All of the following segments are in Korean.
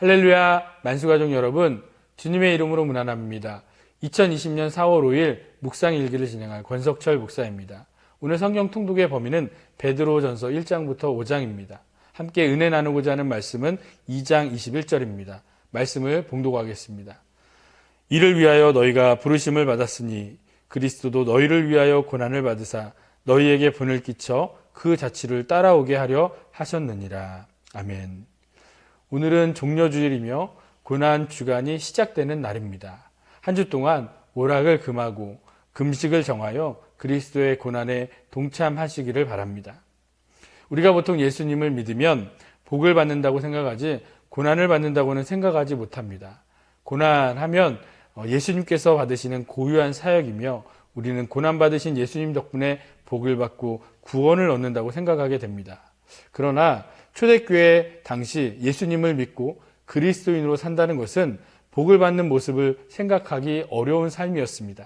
할렐루야, 만수가족 여러분, 주님의 이름으로 문안합니다. 2020년 4월 5일 묵상일기를 진행할 권석철 목사입니다. 오늘 성경 통독의 범위는 베드로전서 1장부터 5장입니다. 함께 은혜 나누고자 하는 말씀은 2장 21절입니다. 말씀을 봉독하겠습니다. 이를 위하여 너희가 부르심을 받았으니 그리스도도 너희를 위하여 고난을 받으사 너희에게 분을 끼쳐 그 자취를 따라오게 하려 하셨느니라. 아멘. 오늘은 종려주일이며 고난 주간이 시작되는 날입니다. 한 주 동안 오락을 금하고 금식을 정하여 그리스도의 고난에 동참하시기를 바랍니다. 우리가 보통 예수님을 믿으면 복을 받는다고 생각하지 고난을 받는다고는 생각하지 못합니다. 고난하면 예수님께서 받으시는 고유한 사역이며 우리는 고난받으신 예수님 덕분에 복을 받고 구원을 얻는다고 생각하게 됩니다. 그러나 초대교회 당시 예수님을 믿고 그리스도인으로 산다는 것은 복을 받는 모습을 생각하기 어려운 삶이었습니다.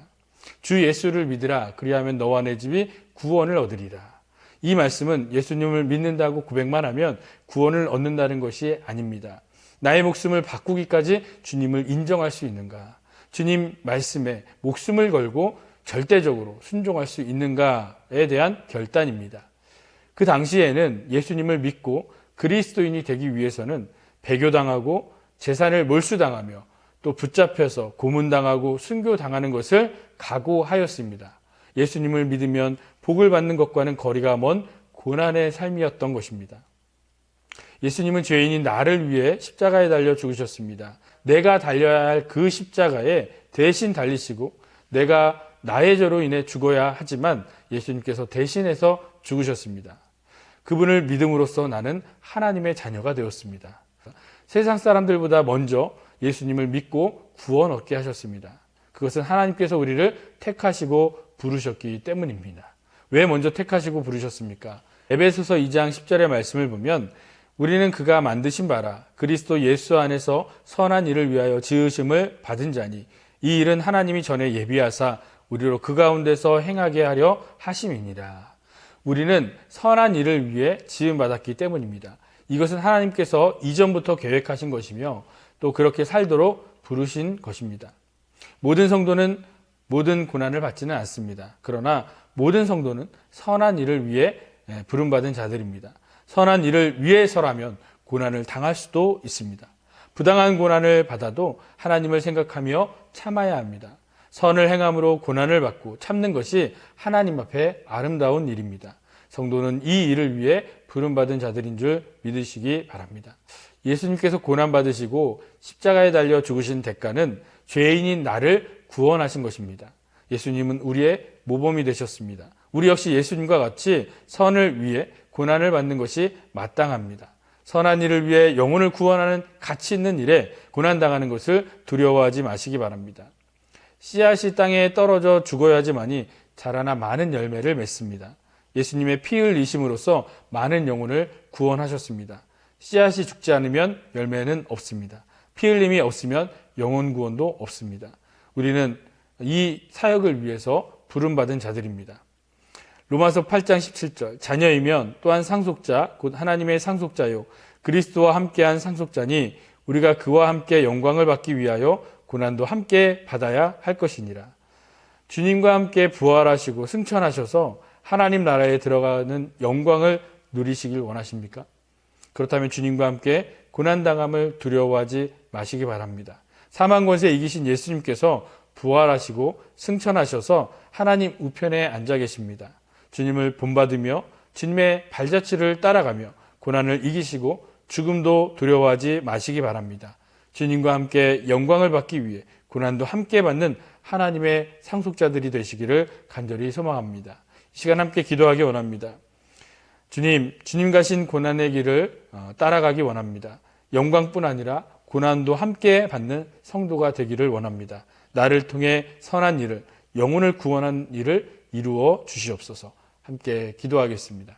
주 예수를 믿으라, 그리하면 너와 내 집이 구원을 얻으리라. 이 말씀은 예수님을 믿는다고 고백만 하면 구원을 얻는다는 것이 아닙니다. 나의 목숨을 바꾸기까지 주님을 인정할 수 있는가? 주님 말씀에 목숨을 걸고 절대적으로 순종할 수 있는가에 대한 결단입니다. 그 당시에는 예수님을 믿고 그리스도인이 되기 위해서는 배교당하고 재산을 몰수당하며 또 붙잡혀서 고문당하고 순교당하는 것을 각오하였습니다. 예수님을 믿으면 복을 받는 것과는 거리가 먼 고난의 삶이었던 것입니다. 예수님은 죄인인 나를 위해 십자가에 달려 죽으셨습니다. 내가 달려야 할 그 십자가에 대신 달리시고 내가 나의 죄로 인해 죽어야 하지만 예수님께서 대신해서 죽으셨습니다. 그분을 믿음으로써 나는 하나님의 자녀가 되었습니다. 세상 사람들보다 먼저 예수님을 믿고 구원 얻게 하셨습니다. 그것은 하나님께서 우리를 택하시고 부르셨기 때문입니다. 왜 먼저 택하시고 부르셨습니까? 에베소서 2장 10절의 말씀을 보면 우리는 그가 만드신 바라 그리스도 예수 안에서 선한 일을 위하여 지으심을 받은 자니 이 일은 하나님이 전에 예비하사 우리로 그 가운데서 행하게 하려 하심이니라. 우리는 선한 일을 위해 지음받았기 때문입니다. 이것은 하나님께서 이전부터 계획하신 것이며 또 그렇게 살도록 부르신 것입니다. 모든 성도는 모든 고난을 받지는 않습니다. 그러나 모든 성도는 선한 일을 위해 부름받은 자들입니다. 선한 일을 위해서라면 고난을 당할 수도 있습니다. 부당한 고난을 받아도 하나님을 생각하며 참아야 합니다. 선을 행함으로 고난을 받고 참는 것이 하나님 앞에 아름다운 일입니다. 성도는 이 일을 위해 부름받은 자들인 줄 믿으시기 바랍니다. 예수님께서 고난받으시고 십자가에 달려 죽으신 대가는 죄인인 나를 구원하신 것입니다. 예수님은 우리의 모범이 되셨습니다. 우리 역시 예수님과 같이 선을 위해 고난을 받는 것이 마땅합니다. 선한 일을 위해 영혼을 구원하는 가치 있는 일에 고난당하는 것을 두려워하지 마시기 바랍니다. 씨앗이 땅에 떨어져 죽어야지만이 자라나 많은 열매를 맺습니다. 예수님의 피 흘리심으로써 많은 영혼을 구원하셨습니다. 씨앗이 죽지 않으면 열매는 없습니다. 피 흘림이 없으면 영혼 구원도 없습니다. 우리는 이 사역을 위해서 부름받은 자들입니다. 로마서 8장 17절 자녀이면 또한 상속자 곧 하나님의 상속자요 그리스도와 함께한 상속자니 우리가 그와 함께 영광을 받기 위하여 고난도 함께 받아야 할 것이니라. 주님과 함께 부활하시고 승천하셔서 하나님 나라에 들어가는 영광을 누리시길 원하십니까? 그렇다면 주님과 함께 고난당함을 두려워하지 마시기 바랍니다. 사망 권세 이기신 예수님께서 부활하시고 승천하셔서 하나님 우편에 앉아 계십니다. 주님을 본받으며 주님의 발자취를 따라가며 고난을 이기시고 죽음도 두려워하지 마시기 바랍니다. 주님과 함께 영광을 받기 위해 고난도 함께 받는 하나님의 상속자들이 되시기를 간절히 소망합니다. 이 시간 함께 기도하기 원합니다. 주님 가신 고난의 길을 따라가기 원합니다. 영광뿐 아니라 고난도 함께 받는 성도가 되기를 원합니다. 나를 통해 선한 일을, 영혼을 구원한 일을 이루어 주시옵소서. 함께 기도하겠습니다.